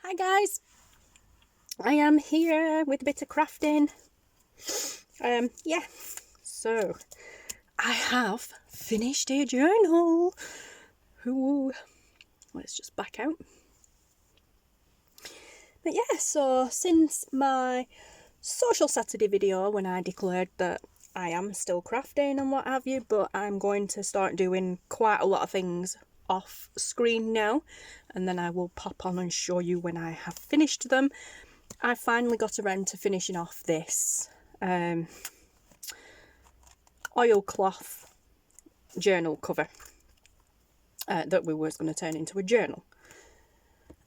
Hi guys, I am here with a bit of crafting. Yeah, so I have finished a journal. Ooh, let's just back out. But yeah, so since my social Saturday video when I declared that I am still crafting and what have you, but I'm going to start doing quite a lot of things off screen now, and then I will pop on and show you when I have finished them. I finally got around to finishing off this oilcloth journal cover that we was going to turn into a journal.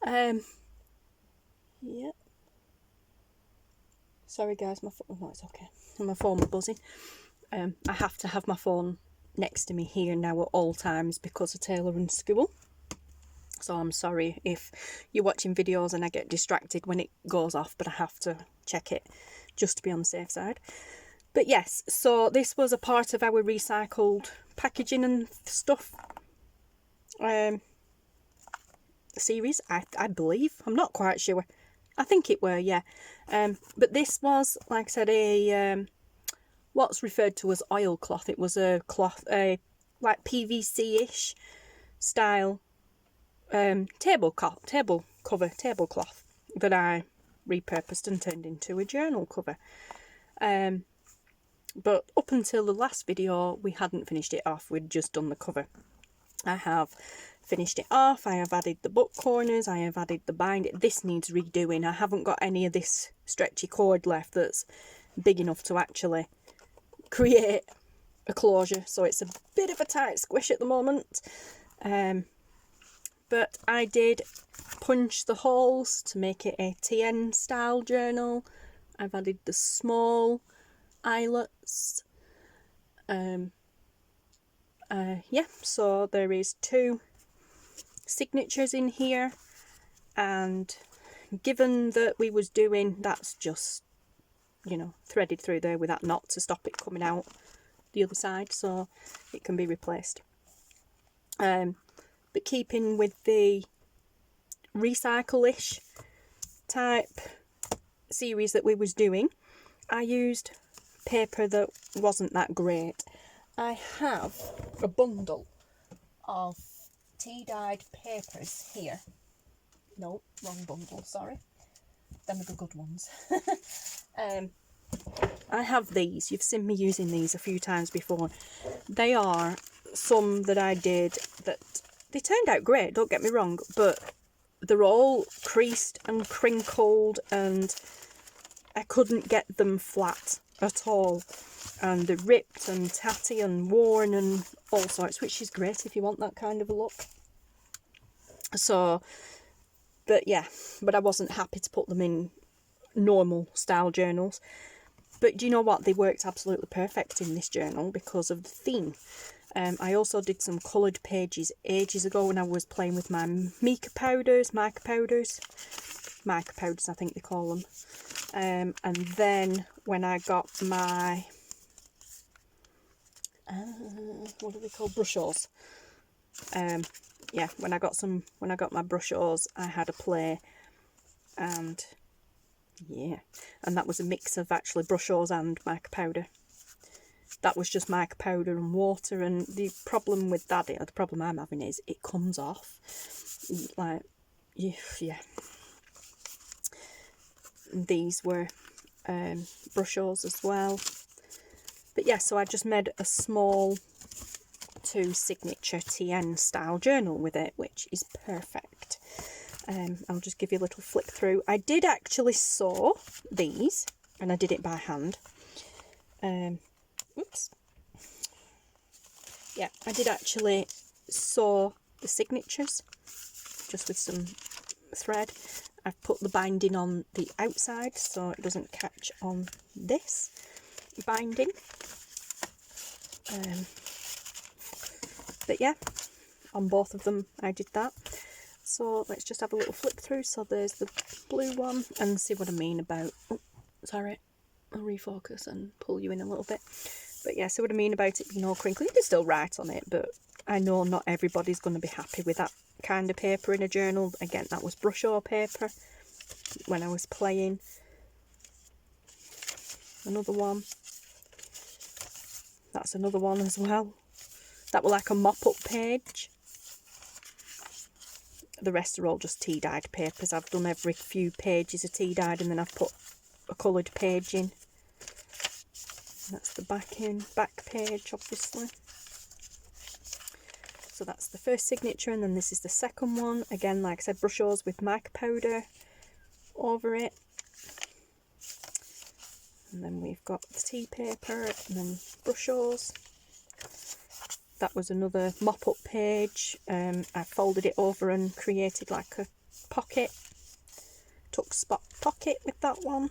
Yeah. Sorry guys, my phone. No, it's okay. My phone was buzzing. I have to have my phone next to me here now at all times because of Taylor and school. So I'm sorry if you're watching videos and I get distracted when it goes off, but I have to check it just to be on the safe side. But yes, so this was a part of our recycled packaging and stuff series, I believe. I'm not quite sure. I think it were, yeah. But this was, like I said, a what's referred to as oilcloth. It was a cloth, like PVC-ish style tablecloth that I repurposed and turned into a journal cover. But up until the last video we hadn't finished it off, we'd just done the cover. I have finished it off, I have added the book corners, I have added the binding. This needs redoing. I haven't got any of this stretchy cord left that's big enough to actually create a closure, so it's a bit of a tight squish at the moment. But I did punch the holes to make it a TN style journal. I've added the small eyelets. Yeah, so there is 2 signatures in here, and given that we was doing, that's just, you know, threaded through there with that knot to stop it coming out the other side, so it can be replaced. But keeping with the recycle-ish type series that we was doing, I used paper that wasn't that great. I have a bundle of tea-dyed papers here. No, wrong bundle, sorry. Them are the good ones. I have these. You've seen me using these a few times before. They are some that I did that they turned out great, don't get me wrong, but they're all creased and crinkled and I couldn't get them flat at all. And they're ripped and tatty and worn and all sorts, which is great if you want that kind of a look. So, but yeah, but I wasn't happy to put them in normal style journals. But do you know what? They worked absolutely perfect in this journal because of the theme. I also did some coloured pages ages ago when I was playing with my mica powders, I think they call them. And then when I got my, what are they called, brushos? Yeah, when I got my brushos, I had a play, and yeah, and that was a mix of actually brushos and mica powder. That was just mica powder and water, and the problem with that, the problem I'm having is it comes off, like, yeah. These were brushos as well. But yeah, so I just made a small 2 signature TN style journal with it, which is perfect. I'll just give you a little flip through. I did actually sew these, and I did it by hand. Oops. Yeah, I did actually sew the signatures just with some thread. I've put the binding on the outside so it doesn't catch on this binding. But yeah, on both of them I did that. So let's just have a little flip through. So there's the blue one, and see what I mean about, oh, sorry, I'll refocus and pull you in a little bit. But yeah, see what I mean about it being all crinkly. You can still write on it, but I know not everybody's going to be happy with that kind of paper in a journal. Again, that was brush-o paper when I was playing. Another one. That's another one as well. That were like a mop-up page. The rest are all just tea-dyed papers. I've done every few pages of tea-dyed and then I've put a coloured page in. That's the back page, obviously. So that's the first signature, and then this is the second one. Again, like I said, brush-os with mica powder over it. And then we've got the tea paper, and then brush-os. That was another mop-up page. I folded it over and created like a pocket. Took spot pocket with that one.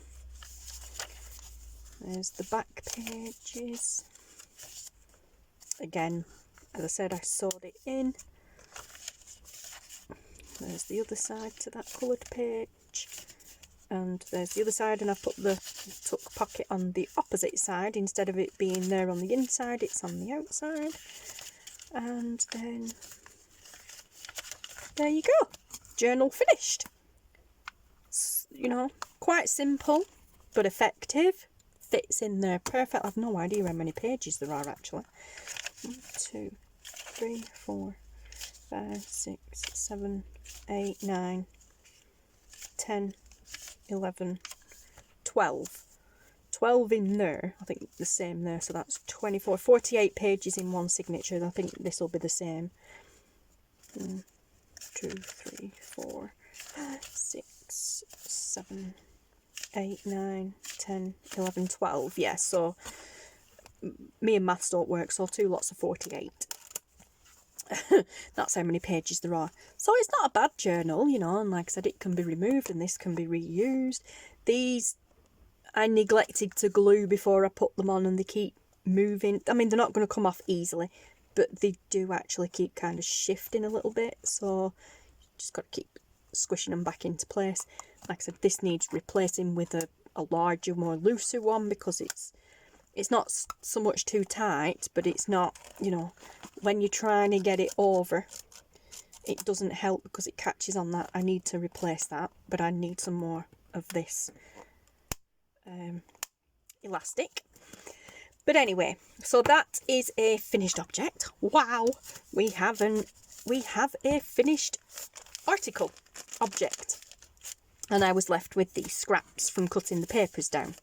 There's the back pages. Again, as I said, I sewed it in. There's the other side to that coloured page. And there's the other side, and I took pocket on the opposite side. Instead of it being there on the inside, it's on the outside. And then there you go, journal finished. You know, quite simple but effective, fits in there perfect. I've no idea how many pages there are actually. 1, 2, 3, 4, 5, 6, 7, 8, 9, 10, 11, 12. 12 in there, I think the same there, so that's 24, 48 pages in one signature, and I think this will be the same. 1, 2, 3, 4, 5, 6, 7, 8, 9, 10, 11, 12, yeah, so me and maths don't work, so 2 lots of 48. That's how many pages there are. So it's not a bad journal, you know, and like I said, it can be removed and this can be reused. These I neglected to glue before I put them on, and they keep moving. I mean, they're not going to come off easily, but they do actually keep kind of shifting a little bit, so just got to keep squishing them back into place. Like I said, this needs replacing with a larger, more looser one, because it's not so much too tight, but it's not, you know, when you're trying to get it over, it doesn't help because it catches on that. I need to replace that, but I need some more of this elastic. But anyway, so that is a finished object. Wow, we have a finished article object, and I was left with these scraps from cutting the papers down.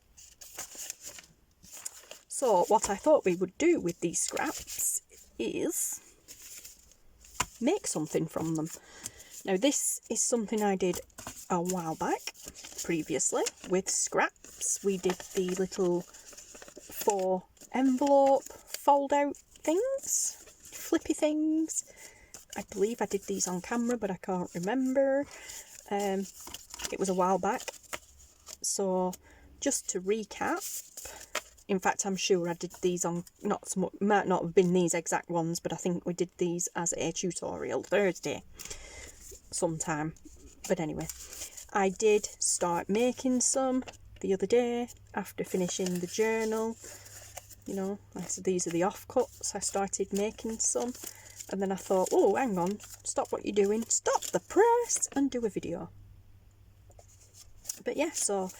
So what I thought we would do with these scraps is make something from them. Now this is something I did a while back previously with scraps. We did the little faux envelope fold out things, flippy things. I believe I did these on camera, but I can't remember. It was a while back. So just to recap, in fact, I'm sure I did these on, not so much, might not have been these exact ones, but I think we did these as a tutorial Thursday sometime. But anyway, I did start making some the other day after finishing the journal. You know, like I said, these are the offcuts. I started making some, and then I thought, oh, hang on, stop what you're doing, stop the press and do a video. But yeah, so,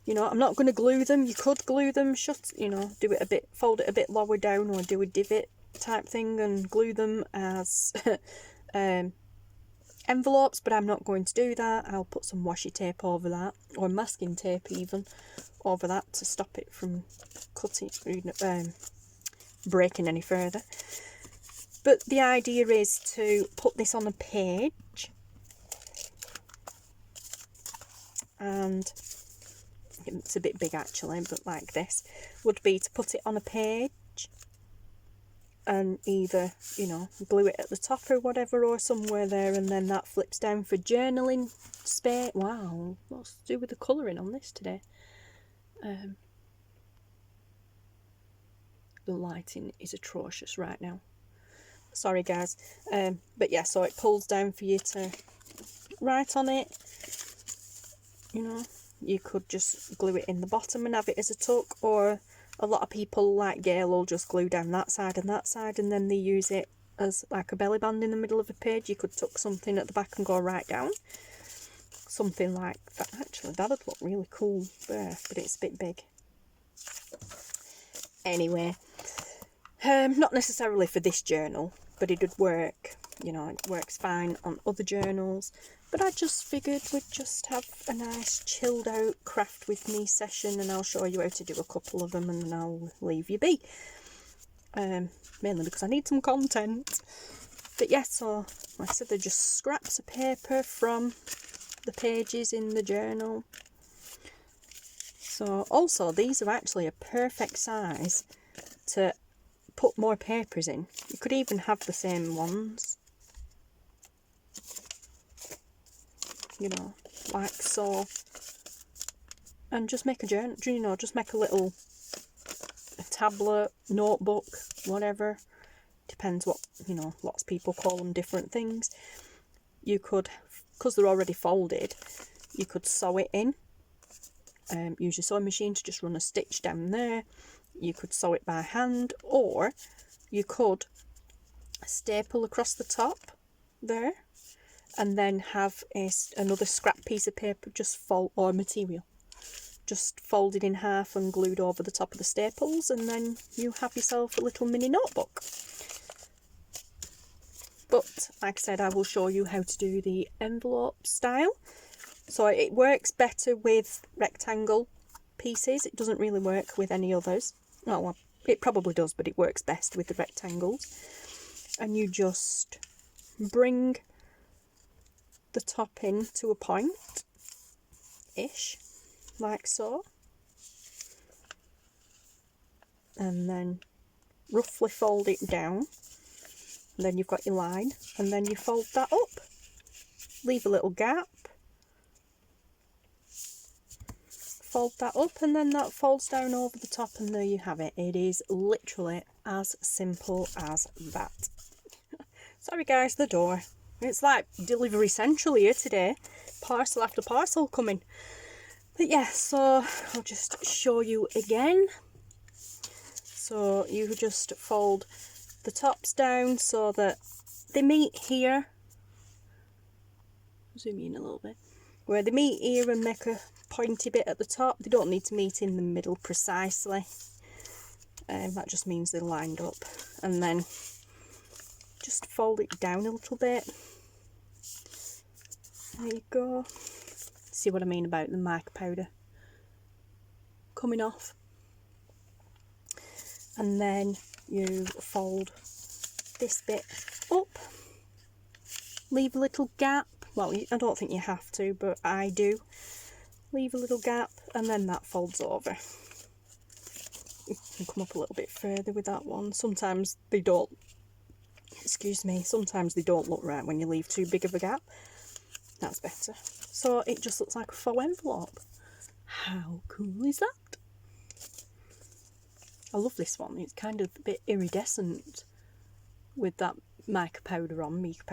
you know, I'm not going to glue them. You could glue them shut, you know, do it a bit, fold it a bit lower down, or do a divot type thing and glue them as envelopes, but I'm not going to do that. I'll put some washi tape over that, or masking tape even over that, to stop it from cutting, breaking any further. But the idea is to put this on a page, and it's a bit big actually, but like this would be to put it on a page and either, you know, glue it at the top or whatever, or somewhere there, and then that flips down for journaling space. Wow, what's to do with the colouring on this today? The lighting is atrocious right now, sorry guys. But yeah, so it pulls down for you to write on it. You know, you could just glue it in the bottom and have it as a tuck, or a lot of people like Gayle will just glue down that side, and then they use it as like a belly band in the middle of a page. You could tuck something at the back and go right down. Something like that. Actually, that would look really cool there, but it's a bit big. Anyway, not necessarily for this journal, but it would work. You know, it works fine on other journals. But I just figured we'd just have a nice chilled out craft with me session, and I'll show you how to do a couple of them and then I'll leave you be. Mainly because I need some content. But yeah, so like I said, they're just scraps of paper from the pages in the journal. So also these are actually a perfect size to put more papers in. You could even have the same ones, you know, like so, and just make a journal, you know, just make a tablet, notebook, whatever, depends what, you know, lots of people call them different things. You could, because they're already folded, you could sew it in, use your sewing machine to just run a stitch down there. You could sew it by hand, or you could staple across the top there and then have another scrap piece of paper just or material just folded in half and glued over the top of the staples, and then you have yourself a little mini notebook. But like I said, I will show you how to do the envelope style. So it works better with rectangle pieces. It doesn't really work with any others. Oh, well, it probably does, but it works best with the rectangles. And you just bring the top in to a point-ish, like so. And then roughly fold it down. And then you've got your line, and then you fold that up. Leave a little gap. Fold that up, and then that folds down over the top, and there you have it. It is literally as simple as that. Sorry guys, the door. It's like delivery central here today. Parcel after parcel coming. But yeah, so I'll just show you again. So you just fold the tops down so that they meet here. Zoom in a little bit. Where they meet here and make a pointy bit at the top. They don't need to meet in the middle precisely. That just means they're lined up. And then just fold it down a little bit. There you go. See what I mean about the mica powder coming off. And then you fold this bit up. Leave a little gap. Well, I don't think you have to, but I do. Leave a little gap, and then that folds over. You can come up a little bit further with that one. Sometimes they don't, sometimes they don't look right when you leave too big of a gap. That's better. So it just looks like a faux envelope. How cool is that? I love this one. It's kind of a bit iridescent with that mica powder on, mica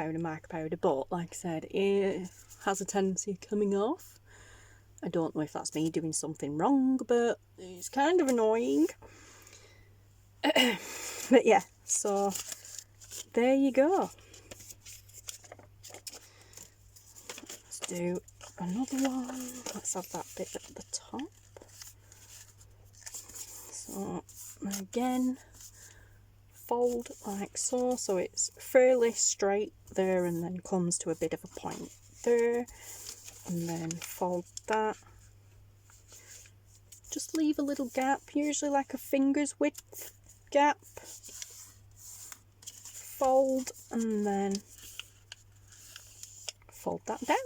powder, but like I said, it has a tendency of coming off. I don't know if that's me doing something wrong, but it's kind of annoying. But yeah, so there you go. Let's do another one. Let's have that bit at the top. So again, fold like so, so it's fairly straight there and then comes to a bit of a point there, and then fold that. Just leave a little gap, usually like a finger's width gap. Fold, and then fold that down.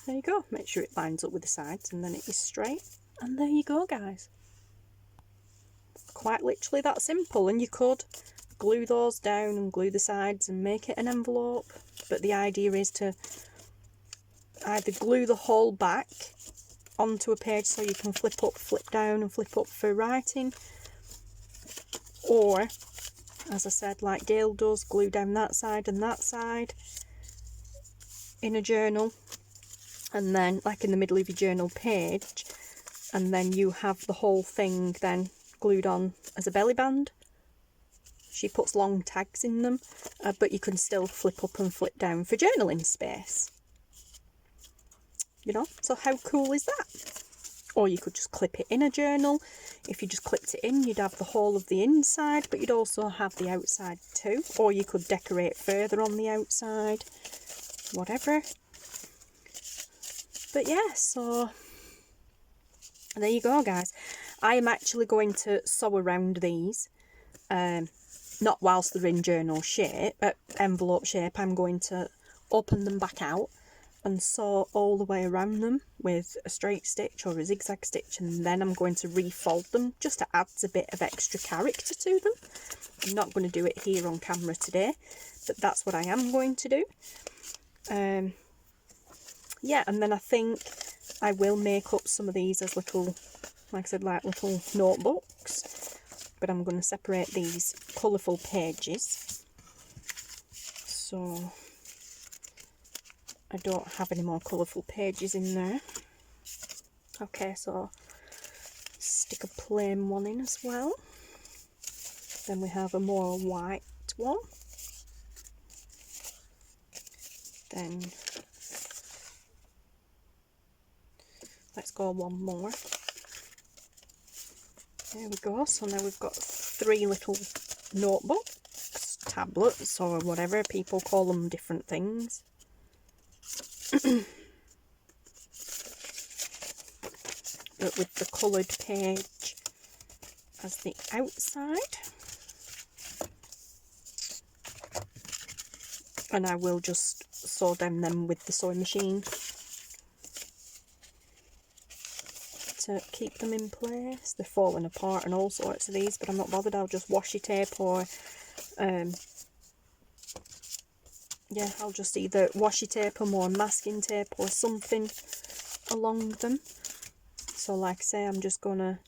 There you go. Make sure it lines up with the sides, and then it is straight. And there you go, guys. Quite literally that simple. And you could glue those down and glue the sides and make it an envelope, but the idea is to either glue the whole back onto a page so you can flip up, flip down and flip up for writing, or as I said, like Gayle does, glue down that side and that side in a journal, and then like in the middle of your journal page, and then you have the whole thing then glued on as a belly band She puts long tags in them, but you can still flip up and flip down for journaling space. You know, so how cool is that? Or you could just clip it in a journal. If you just clipped it in, you'd have the whole of the inside, but you'd also have the outside too. Or you could decorate further on the outside, whatever. But yeah, so there you go, guys. I am actually going to sew around these, not whilst they're in journal shape, envelope shape. I'm going to open them back out and sew all the way around them with a straight stitch or a zigzag stitch, and then I'm going to refold them just to add a bit of extra character to them. I'm not going to do it here on camera today, but that's what I am going to do. Yeah, and then I think I will make up some of these as little, like I said, like little notebooks, but I'm going to separate these colourful pages, so I don't have any more colourful pages in there. Okay, so stick a plain one in as well. Then we have a more white one. Then let's go one more. There we go. So now we've got 3 little notebooks, tablets, or whatever. People call them different things. But with the coloured page as the outside. And I will just sew down them with the sewing machine to keep them in place. They're falling apart and all sorts of these, but I'm not bothered. I'll just washi tape or yeah, I'll just either washi tape them or masking tape or something along them. So like I say, I'm just gonna,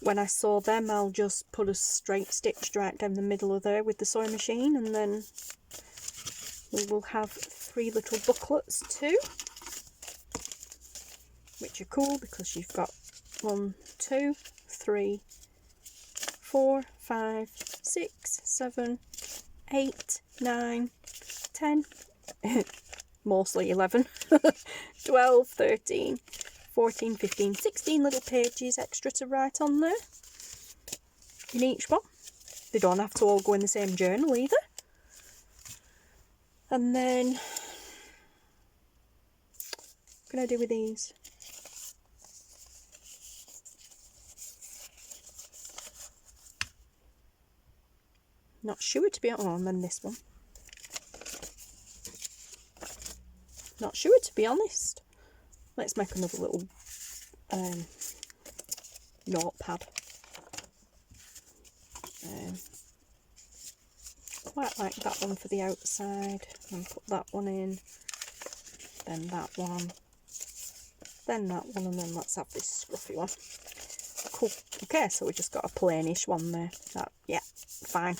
when I sew them, I'll just put a straight stitch right down the middle of there with the sewing machine, and then we will have 3 little booklets too, which are cool because you've got 1, 2, 3, 4, 5, 6, 7, 8, 9, 10, mostly 11, 12, 13, 14, 15, 16 little pages extra to write on there in each one. They don't have to all go in the same journal either. And then, what can I do with these? Not sure, to be honest. Oh, and then this one. Not sure, to be honest. Let's make another little notepad. Quite like that one for the outside. And put that one in. Then that one. Then that one, and then let's have this scruffy one. Cool. Okay, so we just got a plainish one there. That, yeah, fine.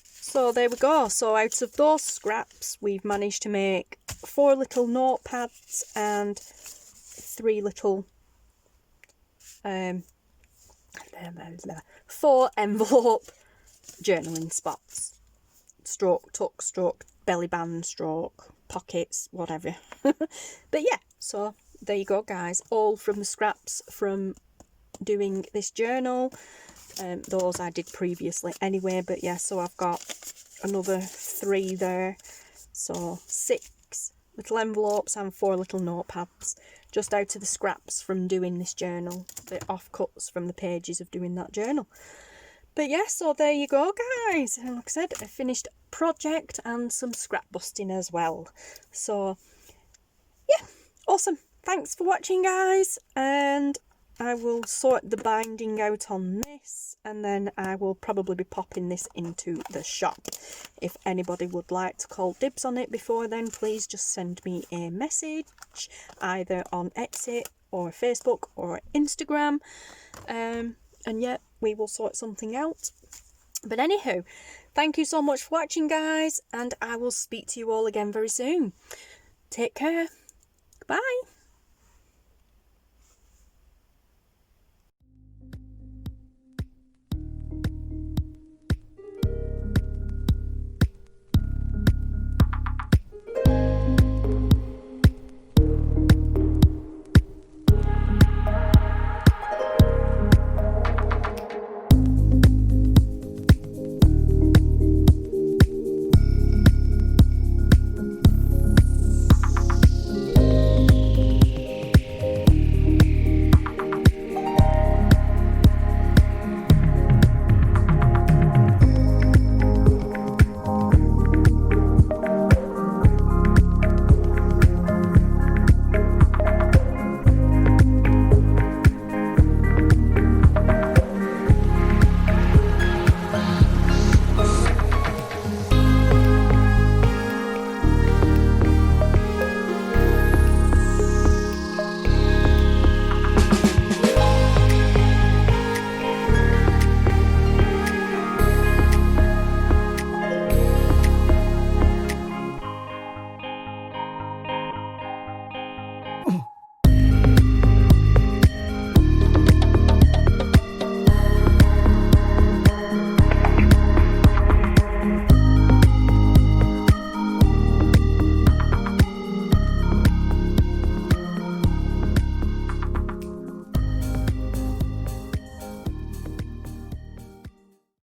So there we go. So out of those scraps, we've managed to make 4 little notepads and 3 little 4 envelope journaling spots. Stroke, tuck, stroke, belly band, stroke, pockets, whatever. But yeah, so there you go, guys. All from the scraps from doing this journal. Those I did previously anyway, but yeah, so I've got another 3 there. So 6 little envelopes and 4 little notepads, just out of the scraps from doing this journal, the offcuts from the pages of doing that journal. But yeah, so there you go, guys. And like I said, a finished project and some scrap busting as well. So yeah, awesome. Thanks for watching, guys, and I will sort the binding out on this, and then I will probably be popping this into the shop. If anybody would like to call dibs on it before then, please just send me a message, either on Etsy or Facebook or Instagram, and yeah, we will sort something out. But anywho, thank you so much for watching, guys, and I will speak to you all again very soon. Take care. Bye.